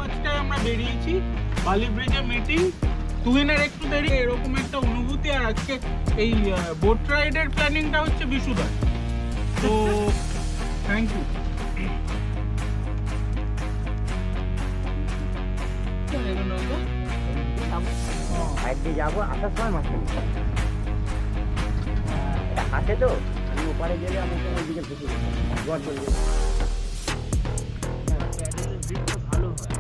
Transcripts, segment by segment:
আজকে আমরা বেরিয়েছি বালি ব্রিজে মিটিং, তুহিনের একটু দেরি, এরকম একটা অনুভূতি। আর আজকে এই বোট রাইডের প্ল্যানিংটা হচ্ছে বিশুদার, তো থ্যাংক ইউ। যাবো আসার সময় মাছ হাতে তো আমি ওপারে গেলে আমি তো ওই দিকে ভেসে জল চলে যাবে। ভালো হয়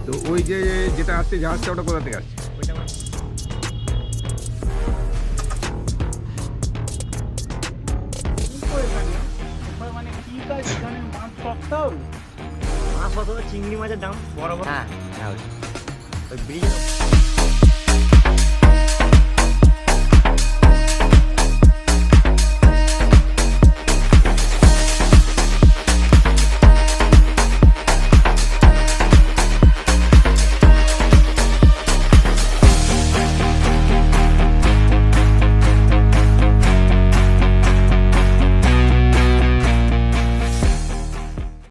তো ওই যে যেটা আসছে জাহাজটা ওটা কোথা থেকে আসছে? মানে কি কাজ এখানে মাছ সস্তাও? মাছ কত চিংড়ি মাছের দাম বড় বড়। হ্যাঁ ওই ব্রিজ